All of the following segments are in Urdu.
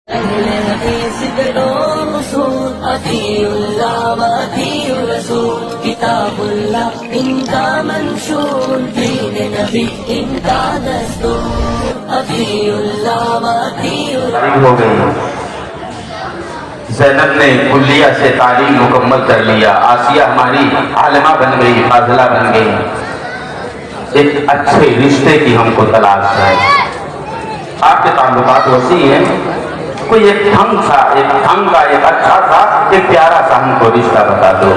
اہل حدیث کے لوگ اصول، اطیعوا اللہ و اطیعوا الرسول، کتاب اللہ ان کا منشور، دین نبی ان کا دستور، اطیعوا اللہ و اطیعوا ہو گئی۔ زینب نے کلیہ سے تعلیم مکمل کر لیا، آسیہ ہماری عالمہ بن گئی، فاضلہ بن گئی۔ ایک اچھے رشتے کی ہم کو تلاش ہے۔ آپ کے تعلقات وسیع ہیں، کوئی ایک ڈھنگ کا ایک اچھا سا ایک پیارا سا ہم کو رشتہ بتا دو۔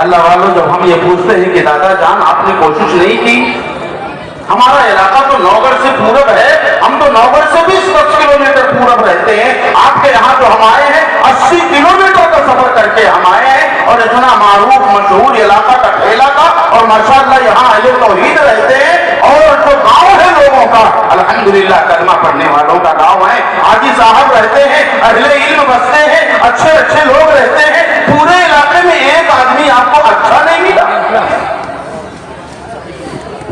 اللہ والوں، جب ہم یہ پوچھتے ہیں کہ دادا جان آپ نے کوشش نہیں کی، ہمارا علاقہ تو نوگڑھ سے پورب ہے، ہم تو نوگڑھ سے بھی 10 کلومیٹر پورب رہتے ہیں، آپ کے یہاں جو ہم آئے ہیں 80 کلومیٹر کا سفر کر کے ہم آئے ہیں، اور اتنا معروف مشہور علاقہ کا ٹھیلا کا، اور ماشاءاللہ یہاں اہل توحید رہتے ہیں، اور جو گاؤں ہے لوگوں کا الحمدللہ کلمہ پڑھنے والوں کا گاؤں ہے، حاجی صاحب رہتے ہیں، اہل علم بستے ہیں، اچھے لوگ رہتے ہیں، پورے علاقے میں ایک آدمی آپ کو اچھا نہیں ملا۔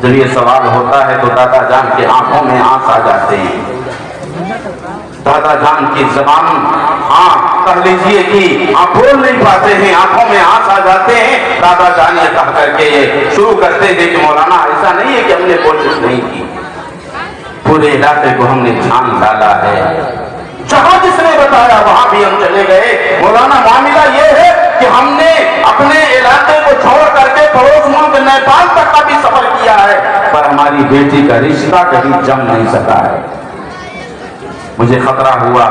جب یہ سوال ہوتا ہے تو دادا جان کی آنکھوں میں آنس آ جاتے ہیں۔ دادا جان کی زبان کہہ لیجیے کہ آپ بول نہیں پاتے ہیں، آنکھوں میں آنس آ جاتے ہیں۔ دادا جان یہ کہہ کر کے یہ شروع کرتے ہیں کہ مولانا ایسا نہیں ہے کہ ہم نے کوشش نہیں کی، پورے علاقے کو ہم نے چھان ڈالا ہے، جہاں جس نے بتایا وہاں بھی ہم چلے گئے۔ مولانا معاملہ یہ ہے کہ ہم نے اپنے علاقے کو چھوڑ کر کے پڑوس ملک نیپال تک کا بھی سفر کیا ہے، پر ہماری بیٹی کا رشتہ کبھی جم نہیں سکا ہے۔ مجھے خطرہ ہوا،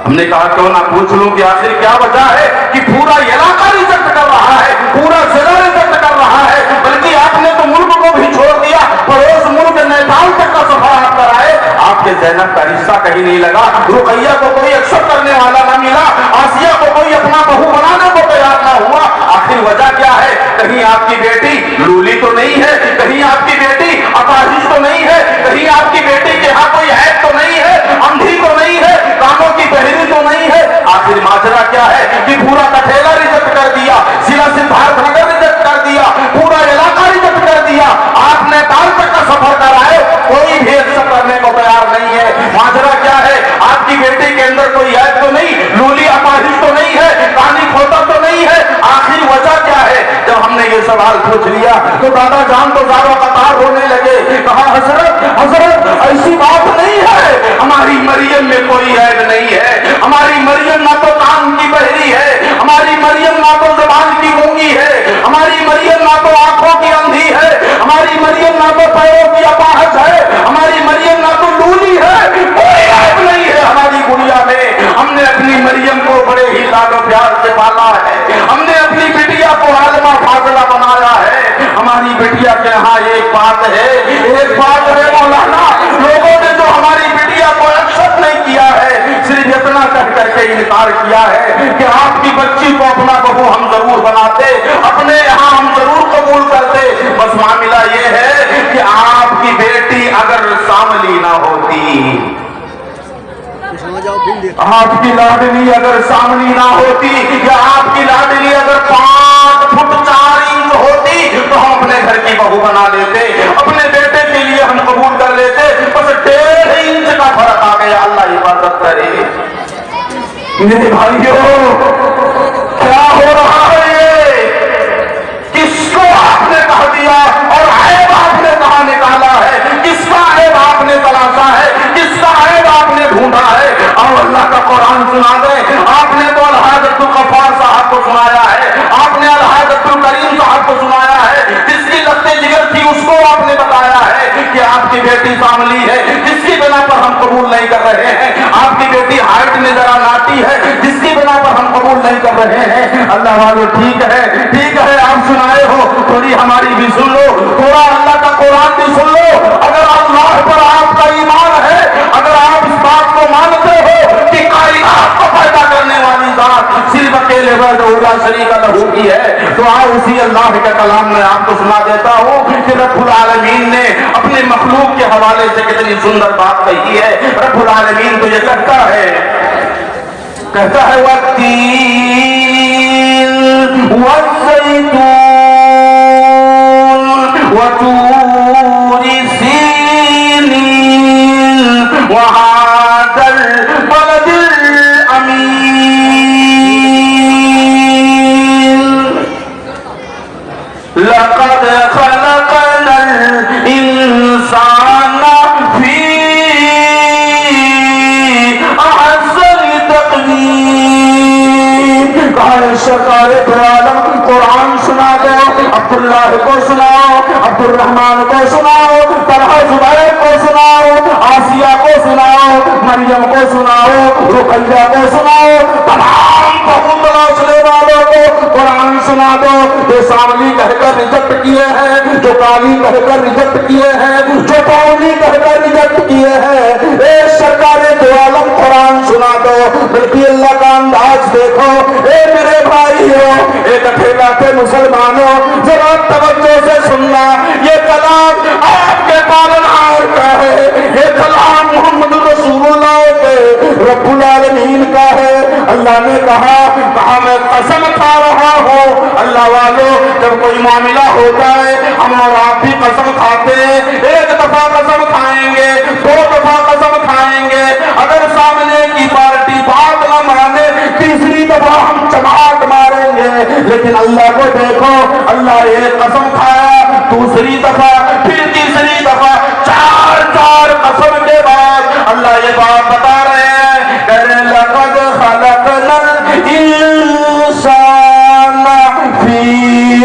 ہم نے کہا کیوں نہ پوچھ لوں کہ آخر کیا وجہ ہے کہ پورا علاقہ ریجیکٹ کر رہا ہے، پورا ضلع ریجیکٹ کر رہا ہے، بلکہ آپ نے تو ملک کو بھی چھوڑ دیا، پڑوس ملک نیپال تک کا سفر آپ کرائے، آپ کے زینب کا رشتہ کہیں نہیں لگا، رقیہ کو کوئی ایکسپٹ کرنے والا نہ ملا، آسیہ کو کوئی اپنا بہو بنانے کو تیار نہ ہوا۔ آخر وجہ کیا ہے؟ کہیں آپ کی بیٹی لولی تو نہیں ہے، کہیں آپ کی بیٹی اپاہج تو نہیں ہے، کہیں آپ کی بیٹی کے ہاں کوئی عیب تو نہیں ہے، اندھی تو نہیں ہے، کانوں کی بہری تو نہیں ہے۔ آخر ماجرا کیا ہے کہ پورا کٹھیلا ریجیکٹ کر دیا، ضلع سدھارتھ نگر ریجیکٹ کر دیا، پورا علاقہ ریجیکٹ کر دیا، آپ نیپال تک کا سفر کرائے، کوئی بھی ایکسپٹ کرنے کو تیار نہیں ہے۔ ماجرا کیا ہے؟ آپ کی بیٹی کے اندر کوئی عیب تو نہیں، لولی اپاہج تو نہیں ہے، کانی کھوتا تو نہیں ہے، آخر وجہ کیا ہے؟ جب ہم نے یہ سوال پوچھ لیا تو دادا جان تو زاروں قطار ہونے لگے، کہا حضرت ایسی بات نہیں ہے، ہماری مریم میں کوئی عیب نہیں ہے، ہماری مریم نہ تو کان کی بہری ہے، ہماری مریم نہ تو زبان کی گونگی ہے، ہماری مریم نہ تو آنکھوں کی اندھی ہے، ہماری مریم نہ تو پیروں کی اپاہج ہے، ہماری مریم نہ تو لولی ہے، کوئی عیب نہیں ہے ہماری گڑیا میں۔ ہم نے اپنی مریم کو بڑے ہی لاڈ و پیار سے پالا ہے، ہم نے اپنی بٹیا کو عالمہ فاضلہ بنایا ہے۔ ہماری بٹیا کے یہاں ایک بات ہے مولانا، لوگوں نے جو ہماری بٹیا کو ایکسپٹ نہیں کیا ہے، صرف اتنا کہہ کر کے انکار کیا ہے کہ آپ کی بچی کو اپنا بہو ہم ضرور بناتے، اپنے یہاں ہم ضرور قبول کرتے، بس معاملہ یہ ہے کہ آپ کی بیٹی اگر ساملی نہ ہوتی، آپ کی لاڈلی اگر سامنی نہ ہوتی، یا آپ کی لاڈلی اگر 5 فٹ 4 انچ ہوتی تو ہم اپنے گھر کی بہو بنا لیتے، اپنے بیٹے کے لیے ہم قبول کر لیتے، بس 1.5 انچ کا فرق آ گیا۔ اللہ حفاظت کرے۔ میرے بھائیوں، کیا ہو رہا ہے یہ؟ کس کو آپ نے کہہ دیا اور عیب آپ نے کہاں نکالا ہے؟ کس کا عیب آپ نے تلاشا ہے؟ کس کا عیب آپ نے ڈھونڈا ہے؟ اور اللہ کا قرآن سنا دیں، آپ نے تو الحاج عبدالغفار صاحب کو سنایا ہے، آپ نے الحاج عبدالکریم صاحب کو سنایا ہے، جس کی لگتے جگر تھی اس کو آپ نے بتایا ہے کہ آپ کی بیٹی ساملی ہے، جس کی بنا پر ہم قبول نہیں کر رہے ہیں، آپ کی بیٹی ہائٹ میں ذرا ناٹی ہے، جس کی بنا پر ہم قبول نہیں کر رہے ہیں۔ اللہ والو، ٹھیک ہے آپ سنائے ہو، تھوڑی ہماری بھی سن لو، تھوڑا اللہ کا قرآن بھی سن لو۔ اگر اللہ پر آپ کا ایمان ہے، اگر آپ اس بات کو مانتے ہو کہ کائنات کو پیدا کرنے والی ذات صرف اکیلے وحدہ لا شریک لہ کی ہے، تو آؤ اسی اللہ کے کلام میں آپ کو سنا دیتا ہوں کہ رب العالمین نے اپنے مخلوق کے حوالے سے کتنی سندر بات کہی ہے۔ رب العالمین تو یہ کہتا ہے والتین والزیتون وطور سینین وهذا سرکار دو عالم قرآن سنا دو، عبداللہ کو سناؤ، عبد الرحمن کو سناؤ، طلحہ زبیر کو سناؤ، آسیہ کو سناؤ، مریم کو سناؤ، رقیہ کو سناؤ، تمام بہت حوصلے والوں کو قرآن سنا دو۔ جو ساملی کہہ کر ریجیکٹ کیے ہیں، جو کالی کہہ کر ریجیکٹ کیے ہیں، جو پاؤنی کہہ کر ریجیکٹ کیے ہیں، اے سرکار دو عالم قرآن سنا دو۔ بلکہ اللہ کا انداز دیکھو، اے میرے بھائیو، ایک اکیلا کے مسلمانوں، ذرا توجہ سے سننا، یہ کلام آپ کے پالنہار کا ہے، یہ کلام محمد رسول اللہ کے رب العالمین کا ہے۔ اللہ نے کہا میں قسم کھا رہا ہوں۔ اللہ والوں، جب کوئی معاملہ ہوتا ہے ہم اور آپ بھی قسم کھاتے ہیں، ایک دفعہ قسم کھائیں گے، دو دفعہ قسم کھائیں گے، اگر سامنے کی پارٹی بات نہ مانے تیسری دفعہ ہم جماعت ماریں گے۔ لیکن اللہ کو دیکھو، اللہ ایک قسم کھایا، دوسری دفعہ، پھر تیسری دفعہ، چار قسم کے بعد اللہ یہ بات بتا رہے ہیں، کہہ رہے ہیں لقد خلقنا الانسان فی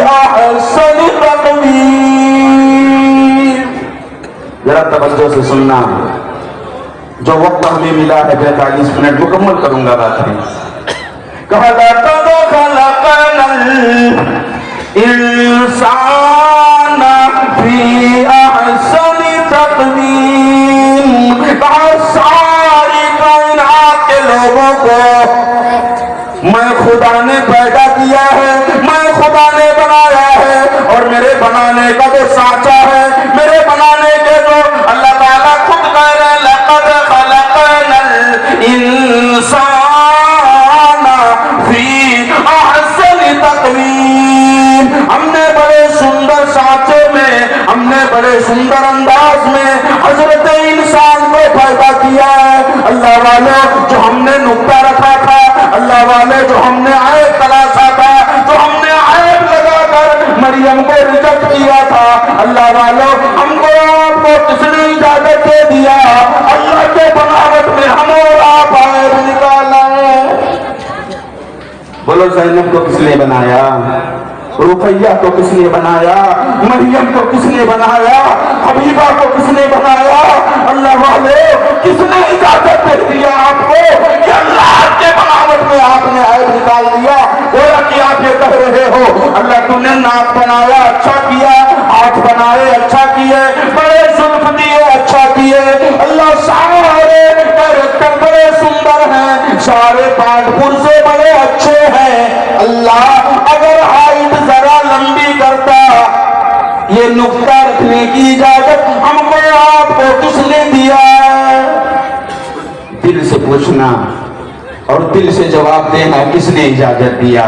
احسن تقویم۔ ذرا توجہ سے سننا، جو وقت ہمیں ملا ہے 45 منٹ مکمل کروں گا بات ہے۔ کہا لقد خلقنا الانسان فی احسن تقویم۔ کہا ساری کائنات کے لوگوں کو میں خدا نے پیدا کیا ہے، میں خدا نے بنایا ہے، اور میرے بنانے کا جو سانچہ ہے، میرے بنانے کے جو اللہ تعالیٰ خود کہہ رہے ہیں لقد خلقنا الانسان فی احسن تقویم۔ ہم نے بڑے سندر سانچے میں، ہم نے بڑے سندر انداز میں حضرت انسان کو پیدا کیا ہے۔ اللہ والے جو ہم نے نقطہ رکھا تھا، اللہ والے جو ہم نے عیب تلاشا تھا، جو ہم نے عیب لگا کر مریم کو ریجیکٹ کیا تھا، اللہ والوں ہم کو آپ کو کس نے اجازت دے دیا؟ اللہ کے بناوٹ میں ہم اور آپ عیب نکالا ہے۔ بولو زینب کو کس نے بنایا؟ رقیہ کو کس نے بنایا؟ مریم کو کس نے بنایا؟ حبیبہ کو کس نے بنایا؟ اللہ والے کس نے اجازت دے دیا آپ کو کہ اللہ کے بناوٹ میں آپ نے عیب نکال دیا؟ گویا کہ آپ یہ کہہ رہے ہو اللہ تو نے ناک بنایا اچھا کیا، ہاتھ بنائے اچھا کیے، بڑے زلف دیے اچھا کیے، اللہ سارے کیریکٹر بڑے سندر ہیں، سارے پاٹ پرزے بڑے اچھے ہیں۔ اللہ اگر ہائٹ ذرا لمبی کرتا، یہ نقطہ رکھنے کی اجازت ہم کو آپ کو کس نے دیا؟ دل سے پوچھنا اور دل سے جواب دینا، کس نے اجازت دیا؟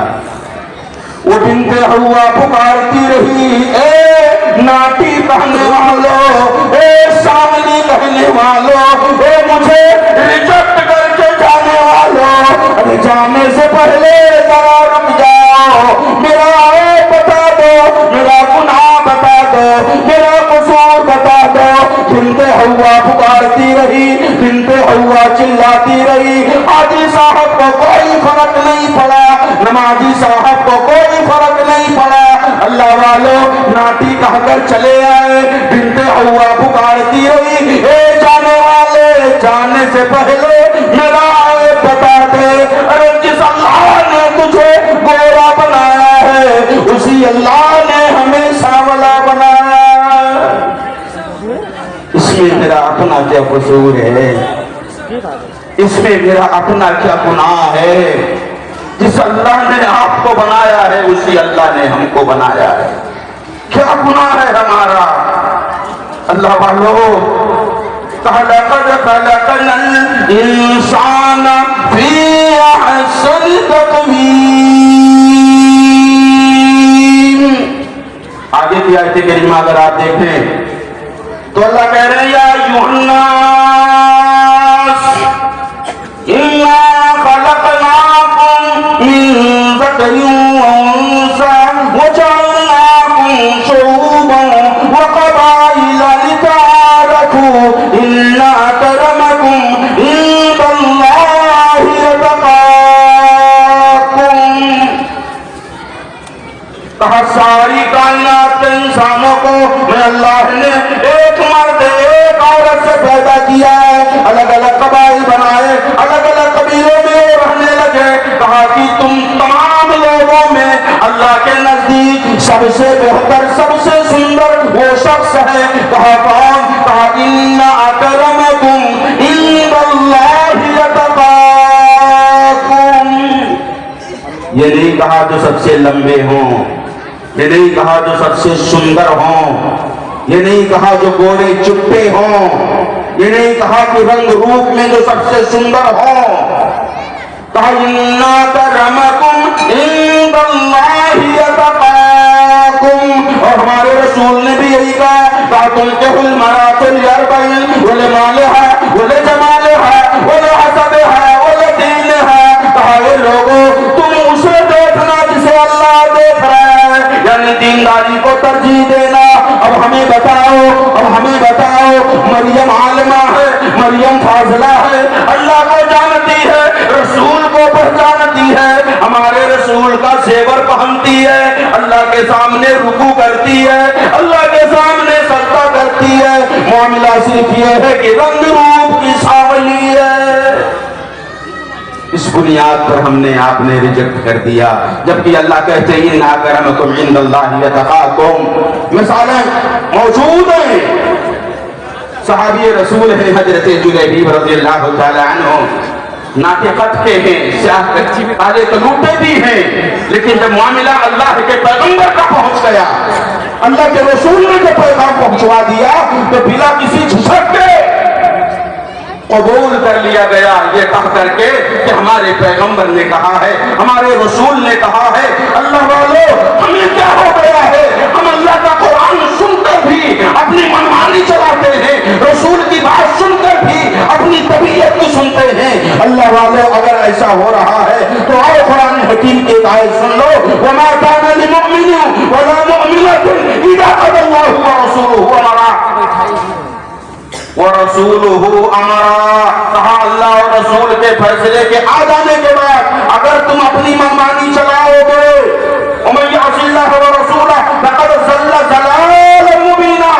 وہ بنت حوا پکارتی رہی، اے ناٹی کہنے والوں، اے ساملی کہنے والوں، اے مجھے ریجیکٹ کر کے جانے والوں، ارے جانے سے پہلے ذرا رک جاؤ، میرا عیب بتا دو، میرا گناہ بتا دو، میرا قصور بتا دو۔ بنت حوا پکارتی رہی، بنت حوا چلاتی رہی، حاجی صاحب کو کوئی فرق نہیں پڑا، نمازی صاحب کو کوئی فرق نہیں پڑا۔ اللہ والوں ناٹی کہہ کر چلے آئے، بنت حوا پکارتی رہی، اے جانے والے جانے سے پہلے میرا عیب بتا دے۔ ارے جس اللہ نے تجھے گورا بنایا ہے اسی اللہ نے ہمیں سانولا بنایا۔ اس میں میرا اپنا کیا قصور ہے؟ اس میں میرا اپنا کیا گناہ ہے؟ جس اللہ نے آپ کو بنایا ہے اسی اللہ نے ہم کو بنایا ہے، کیا گناہ ہے ہمارا؟ اللہ والو لقد خلقنا الانسان فی احسن تقویم۔ آگے کی آیت کریمہ اگر آپ دیکھیں تو اللہ کہہ رہے ہیں یا ایھا الناس انا خلقناکم من ذکر وانثى وجعلناکم شعوبا وقبائل لتعارفوا ان اکرمکم عند اللہ اتقاکم۔ ہے. کہا کون؟ کہا ان اکرمکم عند اللہ یتقاکم. یہ نہیں کہا جو سب سے لمبے ہوں، یہ نہیں کہا جو سب سے سندر ہوں، یہ نہیں کہا جو گورے چٹے ہوں، یہ نہیں کہا کہ رنگ روپ میں جو سب سے سندر ہوں. کہا ان اکرمکم عند اللہ یتقاکم. اور ہمارے رسول نے بھی یہی کہا تنکح المرأة لأربع ولمالها ولجمالها ولحسبها ولدينها. کہا اے لوگوں تم اسے دیکھنا جسے اللہ دیکھ رہا ہے، یعنی دینداری کو ترجیح دینا. اب ہمیں بتاؤ مریم عالمہ ہے، مریم فاضلہ ہے، اللہ کو جانتی ہے، رسول کو پہچانتی ہے، ہمارے رسول کا زیور پہنتی ہے، اللہ کے سامنے رکوع کرتی ہے، اللہ کے سامنے سجدہ کرتی ہے. معاملہ صرف یہ ہے کہ رنگ روپ کی سانولی ہے. اس بنیاد پر ہم نے آپ نے ریجیکٹ کر دیا، جبکہ اللہ کہتے ہیں ان اکرمکم عند اللہ یتقاکم. مثالیں موجود ہیں. صحابی رسول ہیں حضرت جلیبیب رضی اللہ تعالی عنہ، ناطقت کے ہیں، سیاہ کالے کلوٹے بھی ہیں، لیکن جب معاملہ اللہ کے پیغمبر کا پہنچ گیا، اللہ کے رسول نے جو پیغام پہنچوا دیا تو بلا کسی جھجک کے قبول کر لیا گیا، یہ کہہ کر کے کہ ہمارے پیغمبر نے کہا ہے، ہمارے رسول نے کہا ہے. اللہ والو ہمیں کیا ہو گیا ہے؟ ہم اللہ کا قرآن سن کر بھی اپنی منمانی چلاتے ہیں، رسول کی بات سن کر بھی اپنی طبیعت کو سنتے ہیں. اللہ والو اگر ایسا ہو رہا ہے تو آؤ قرآن حکیم کی آیت سن لو. وما كان لمؤمن ولا مؤمنة اذا قضى الله ورسوله امرا وَرَسُولُهُ أَمَرًا. کہا اللہ اور رسول کے فیصلے کے آ جانے کے بعد اگر تم اپنی منمانی چلاؤ گے، وَمَن يَعْصِ اللَّهَ وَرَسُولَهُ فَقَدْ ضَلَّ ضَلَالًا مُبِينًا.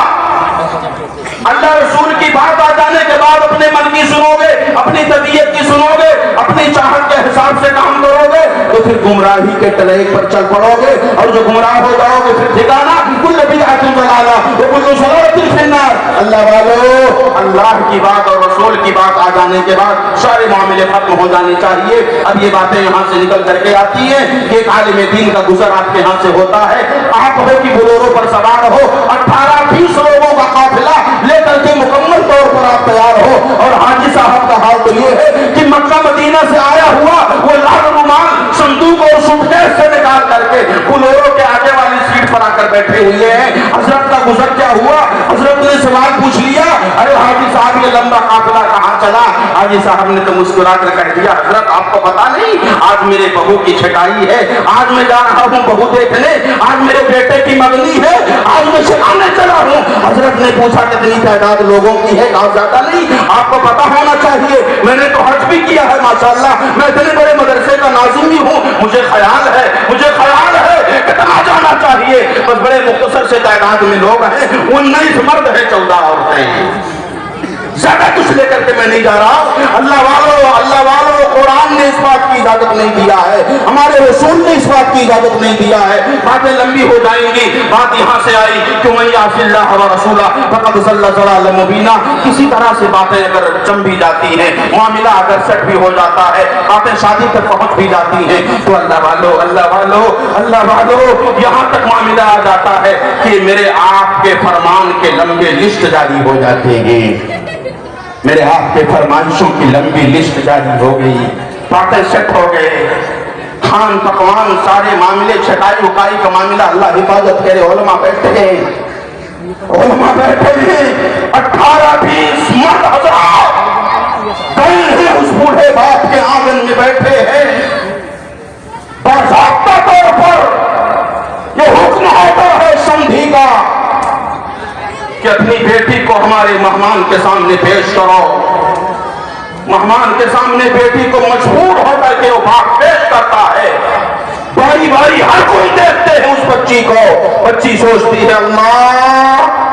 اللہ رسول کی بات آ جانے کے بعد اپنے من کی سنو گے، اپنی طبیعت کی سنو گے، اپنی چاہت کے حساب سے کام کرو گے تو پھر گمراہی کے تلیق پر چل پڑو گے، اور جو گمراہ ہو جاؤ گے پھر ٹھکانا کل بدعۃ ضلالہ وکل ضلالۃ فی النار. اللہ والو اللہ کی بات اور رسول کی بات آ جانے کے بعد سارے معاملے ختم ہو جانے چاہیے. اب یہ باتیں یہاں سے نکل کر کے آتی ہیں کہ ایک عالم دین کا گزر آپ کے یہاں سے ہوتا ہے، آپ ہو کہ بلورو پر سوار ہو، 18-20 لوگوں کا قافلہ لے کر کے مکمل طور پر آپ تیار ہو، اور حاجی صاحب کا حال تو یہ ہے کہ مکہ مدینہ سے آیا ہوا وہ لال رومال صندوق اور سوٹکیس سے نکال کر کے بلورو کے آگے والی سیٹ پر آ کر بیٹھے ہوئے ہیں. حضرت کا گزر کیا ہوا؟ حضرت نے سوال پوچھ لیا، ارے حاجی صاحب یہ لمبا قافلہ کہاں چلا؟ حاجی صاحب نے تو مسکرا کر کہہ دیا، حضرت آپ کو پتا نہیں آج میرے بہو کی چھٹائی ہے، آج میں جا رہا ہوں بہو دیکھنے، آج میرے بیٹے کی مگنی ہے، آج میں سکھانے چلا ہوں. حضرت نے پوچھا کتنی تعداد لوگوں کی ہے؟ کہا زیادہ نہیں، آپ کو پتا ہونا چاہیے، میں نے تو حج بھی کیا ہے ماشاءاللہ، میں اتنے بڑے مدرسے کا ناظم بھی ہوں، مجھے خیال ہے کتنا جانا چاہیے. بس بڑے مختصر سے تعداد میں لوگ ہیں، 19 مرد ہیں، 14 عورتیں ہیں، زیادہ کچھ لے کر کے میں نہیں جا رہا. اللہ والو قرآن نے اس بات کی اجازت نہیں دیا ہے، ہمارے رسول نے اس بات کی اجازت نہیں دیا ہے. باتیں لمبی ہو جائیں گی. بات یہاں سے آئی کہ من یعص اللہ ورسولہ فقد ضل ضلالا مبینا. کسی طرح سے باتیں اگر جم بھی جاتی ہیں، معاملہ اگر سیٹ بھی ہو جاتا ہے، باتیں شادی تک پہنچ بھی جاتی ہیں، تو اللہ والو یہاں تک معاملہ آ جاتا ہے کہ میرے آپ کے فرمان کے لمبے لسٹ جاری ہو جاتے ہیں، میرے آپ کے فرمائشوں کی لمبی لسٹ جاری ہو گئی، باتیں سیٹ ہو گئے، کھان پکوان سارے معاملے، چھٹائی اکائی کا معاملہ، اللہ حفاظت کرے. علماء بیٹھے ہیں 18-20 مرد حضرات گئے ہیں اس بوڑھے باپ کے آنگن میں بیٹھے ہیں. باضابطہ طور پر یہ حکم ہوتا ہے سندھی کا کہ اپنی بیٹی کو ہمارے مہمان کے سامنے پیش کرو. مہمان کے سامنے بیٹی کو مجبور ہو کر کے وہ باپ پیش کرتا ہے. باری باری ہر کوئی دیکھتے ہیں اس بچی کو. بچی سوچتی ہے اللہ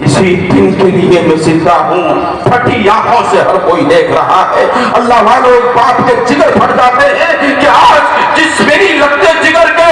اسی دن کے لیے میں زندہ ہوں. پھٹی آنکھوں سے ہر کوئی دیکھ رہا ہے. اللہ والو باپ کے جگر پھٹ جاتے ہیں کہ آج جس میری لگتے جگر کے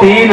3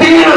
3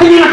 3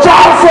400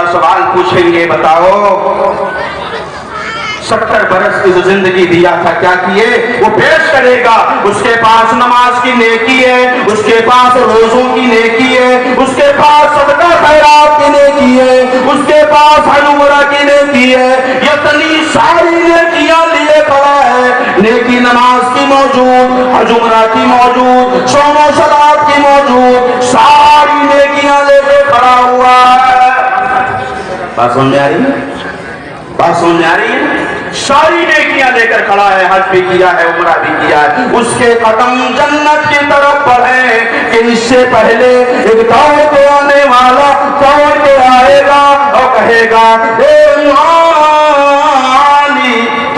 اللہ سوال پوچھیں گے بتاؤ 70 برس کی جو زندگی دیا تھا کیا کیے؟ وہ پیش کرے گا. اس کے پاس نماز کی نیکی ہے, اس کے پاس روزوں کی نیکی ہے, اس کے پاس صدقہ خیرات کی نیکی ہے, اس کے پاس حج عمرہ کی نیکی ہے. یہ اتنی ساری نیکیاں لیے کھڑا ہے. نیکی نماز کی موجود, حج عمرہ کی موجود, صوم و صلات کی موجود, ساری نیکیاں لے کے کھڑا ہوا ہے. بات سمجھ میں آ رہی ہے؟ بات سمجھ میں آ رہی ہے؟ ساری نیکیاں لے کر کھڑا ہے, حج بھی کیا ہے, عمرہ بھی کیا ہے. اس کے قدم جنت کی طرف بڑھے کہ اس سے پہلے ایک دوڑ کے آنے والا دوڑ کے آئے گا اور کہے گا اے مالک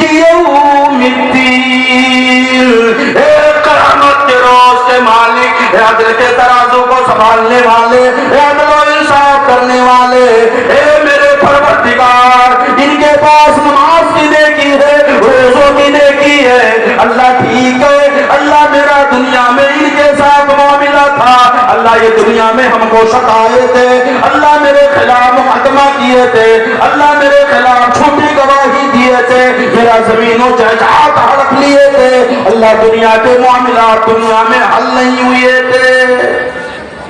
یوم الدین, اے قیامت کے روز کے مالک, اے عدل کے ترازو کو سنبھالنے والے, اے عدل و انصاف کرنے والے, اے میرے پروردگار, ان کے پاس نماز کی نیکی ہے, روزوں کی نیکی ہے. اللہ ٹھیک ہے, اللہ میرا دنیا میں ان کے ساتھ معاملہ تھا, اللہ یہ دنیا میں ہم کو ستائے تھے, اللہ میرے خلاف مقدمہ کیے تھے, اللہ میرے خلاف جھوٹی گواہی دیے تھے, میرا زمین و جائیداد ہڑپ لیے تھے, اللہ دنیا کے معاملات دنیا میں حل نہیں ہوئے تھے.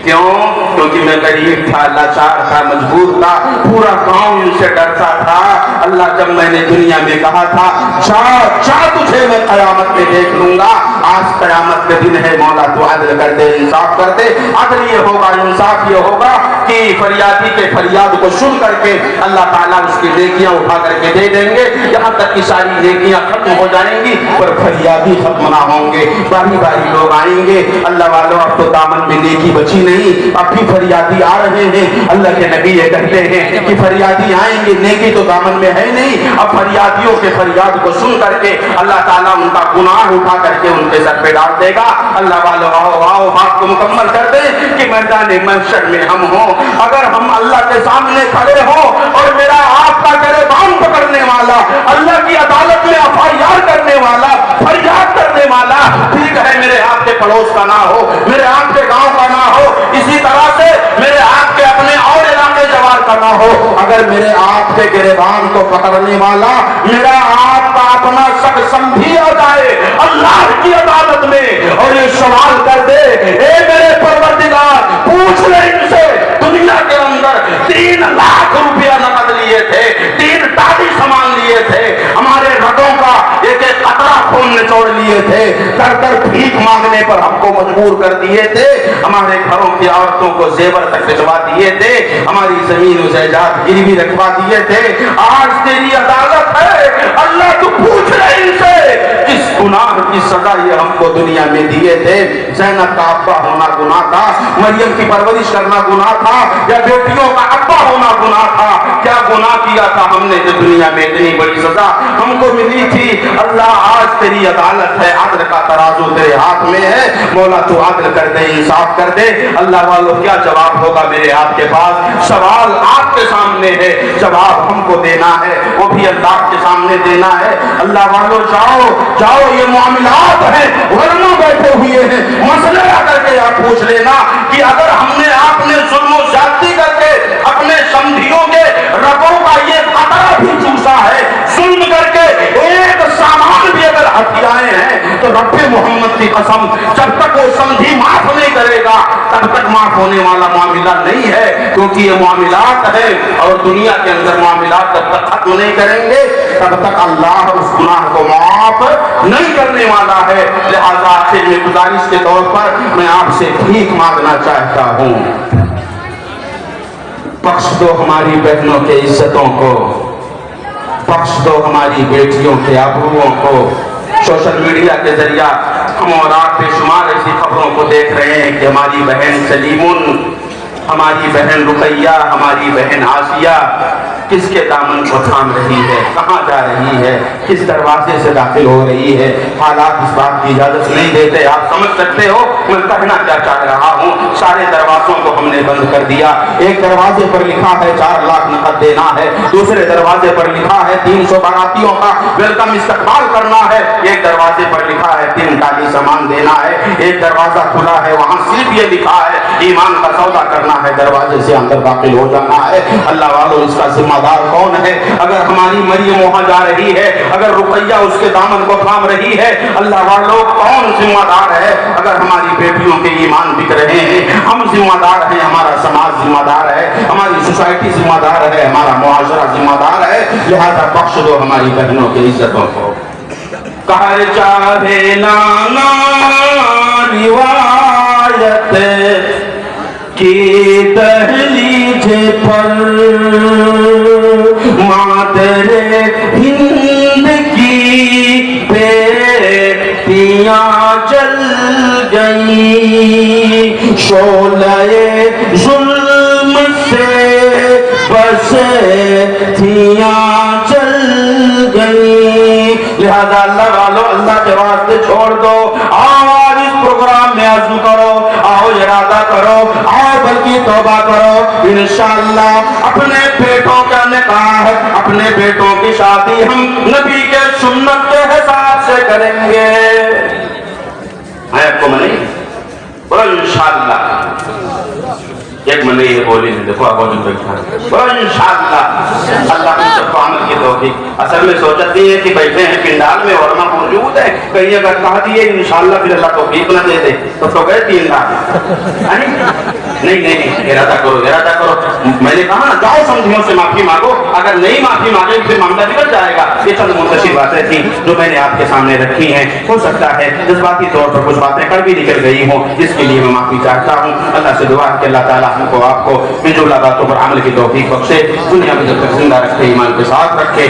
کیوں؟ کیونکہ میں غریب تھا, لاچار تھا, مجبور تھا, پورا گاؤں ان سے ڈرتا تھا. اللہ جب میں نے دنیا میں کہا تھا جا تجھے میں قیامت میں دیکھ لوں گا, آج قیامت کے دن ہے, مولا تو عدل کر دے, انصاف کر دے. عدل یہ ہوگا, انصاف یہ ہوگا کہ فریادی کے فریاد کو سن کر کے اللہ تعالیٰ اس کی نیکیاں اٹھا کر کے دے دیں گے. یہاں تک کہ ساری نیکیاں ختم ہو جائیں گی پر فریادی ختم نہ ہوں گے. باری باری لوگ آئیں گے, اللہ والوں اب تو دامن میں نیکی بچی نہیں, اب بھی فریادی آ رہے ہیں. اللہ کے نبی یہ کہتے ہیں کہ فریادی آئیں گے, نیکی تو دامن میں ہے نہیں. اب فریادیوں کے فریاد کو سن کر کے اللہ تعالیٰ ان کا گناہ اٹھا کر کے ان کے سر پہ ڈال دے گا. اللہ والوں آؤ آؤ بات کو مکمل کر دیں کہ میدان محشر میں ہم ہوں, اگر ہم اللہ کے سامنے کھڑے ہوں اور میرا آپ کا گریبان پکڑنے والا, اللہ کی عدالت میں FIR کرنے والا, فریاد کرنے والا, ٹھیک ہے میرے آپ کے پڑوس کا نہ ہو, میرے آپ کے گاؤں کا نہ ہو, اسی طرح سے میرے آپ کے اپنے اور علاقے جوار کا نہ ہو, اگر میرے آپ کے گریبان کو پکڑنے والا میرا آپ کا اپنا سب سمجھی آ جائے اللہ کی عدالت میں اور یہ سوال کر دے اے میرے پروردگار پوچھ لے ان سے, دنیا کے اندر 3 لاکھ روپیہ نقد لیے تھے, 3 ٹالی سامان لیے تھے, ہمارے رگوں کا ایک ایک قطرہ خون نچوڑ لیے تھے, در در بھیک مانگنے پر ہم کو مجبور کر دیے تھے, ہمارے گھروں کی عورتوں کو زیور تک بھجوا دیے تھے, ہماری زمین و جائیداد گروی رکھوا دیے تھے. آج تیری عدالت ہے, اللہ تو پوچھ رہے ان سے کس گناہ کی سزا یہ ہم کو دنیا میں دیے تھے. زینب کا ابا ہونا گناہ تھا, مریم کی پرورش کرنا گناہ تھا, یا بیٹیوں کا ابا ہونا گناہ تھا؟ کیا گناہ کیا تھا ہم نے جو دنیا میں اتنی بڑی سزا ہم کو ملی تھی؟ اللہ آج تیری عدالت ہے, عدل کا ترازو تیرے ہاتھ میں ہے, مولا تو عدل کر دے, انصاف کر دے. اللہ والوں کیا جواب ہوگا میرے آپ کے پاس؟ سوال آپ کے سامنے ہے, جواب ہم کو دینا ہے, وہ بھی اللہ کے سامنے دینا ہے. اللہ والوں جاؤ جاؤ, یہ معاملات ہیں, ورنہ بیٹھے ہوئے ہیں, مسئلے آ کر کے آپ پوچھ لینا کہ اگر ہم نے آپ نے ظلم و زیادتی کر کے اپنے سمجھیوں کے رگوں کا یہ قطرہ بھی چوسا ہے, ظلم کر کے ایک سامان بھی اگر ہتھیائے ہیں, تو رب محمد کی قسم جب تک وہ سمجھی معاف نہیں کرے گا تب تک معاف ہونے والا معاملہ نہیں ہے, کیونکہ یہ معاملات ہے اور دنیا کے اندر معاملات جب تک ختم نہیں کریں گے تب تک اللہ اس گناہ کو معاف نہیں کرنے والا ہے. لہذا آخر میں گزارش کے طور پر میں آپ سے بھیک مانگنا چاہتا ہوں, بخش دو ہماری بہنوں کے عزتوں کو, بخش دو ہماری بیٹیوں کے آبروؤں کو. سوشل میڈیا کے ذریعہ ہم اور آپ بے شمار ایسی خبروں کو دیکھ رہے ہیں کہ ہماری بہن سلیمن, ہماری بہن رقیہ, ہماری بہن آسیہ کس کے دامن کو تھام رہی ہے, کہاں جا رہی ہے, کس دروازے سے داخل ہو رہی ہے. حالات اس بات کی اجازت نہیں دیتے. آپ سمجھ سکتے ہو میں کہنا کیا چاہ رہا ہوں. سارے دروازوں کو ہم نے بند کر دیا. ایک دروازے پر لکھا ہے 4 لاکھ نقد دینا ہے, دوسرے دروازے پر لکھا ہے 300 باراتیوں کا ویلکم استقبال کرنا ہے, ایک دروازے پر لکھا ہے 3 ٹالی سامان دینا ہے, ایک دروازہ کھلا ہے وہاں صرف یہ لکھا ہے ایمان کا سودا کرنا ہے, دروازے سے اندر داخل ہو جانا ہے. اللہ والوں اس کا ذمہ دار کون ہے؟ اگر ہماری مریم وہاں جا رہی ہے, اگر رقیہ اس کے دامن کو تھام رہی ہے, اللہ والوں کون ذمہ دار ہے؟ اگر ہماری بیٹیوں کے ایمان بک رہے ہیں, ہم ذمہ دار ہیں, ہمارا سماج ذمہ دار ہے, ہماری سوسائٹی ذمہ دار ہے, ہمارا معاشرہ ذمہ دار ہے. لہذا بخش دو ہماری بہنوں کی عزتوں کو. کہا چاہے لانا روایت کی دہلیز پر مادر ہند کی بیٹیاں جل گئیں, شعلۂ ظلم سے بستیاں جل گئیں. لہذا اللہ والو اللہ کے واسطے چھوڑ دو. آج اس پروگرام میں عزم کرو, آؤ ارادہ کرو, آؤ بلکہ توبہ کرو. انشاءاللہ اپنے بیٹوں کا نکاح, اپنے بیٹوں کی شادی ہم نبی کے سنت کے حساب سے کریں گے. آپ کو منی بولو انشاءاللہ. ایک منی یہ بولی نہیں, دیکھو آپ بولیں بیٹھا بولو انشاءاللہ. اللہ ہم سب کو عمل کی توفیق. اصل میں سوچتی ہے کہ بیٹھے ہیں پنڈال میں اور موجود ہے, کہیں اگر کہا دیے انشاءاللہ پھر اللہ توفیق نہ دے دے تو گئے 3 لاکھ. نہیں ارادہ کرو, ارادہ کرو. میں نے کہا نا جاؤ سمجھیوں سے معافی مانگو, اگر نہیں معافی مانگے پھر معاملہ بگڑ جائے گا. یہ چند منتشر باتیں تھیں جو میں نے آپ کے سامنے رکھی ہیں. ہو سکتا ہے جذباتی طور پر کچھ باتیں کر بھی نکل گئی ہوں, جس کے لیے میں معافی چاہتا ہوں. اللہ سے دعا کہ اللہ تعالیٰ ہم کو آپ کو من جملہ باتوں پر عمل کی توفیق بخشے, دنیا میں جب تک زندہ رکھے, ایمان کے ساتھ رکھے.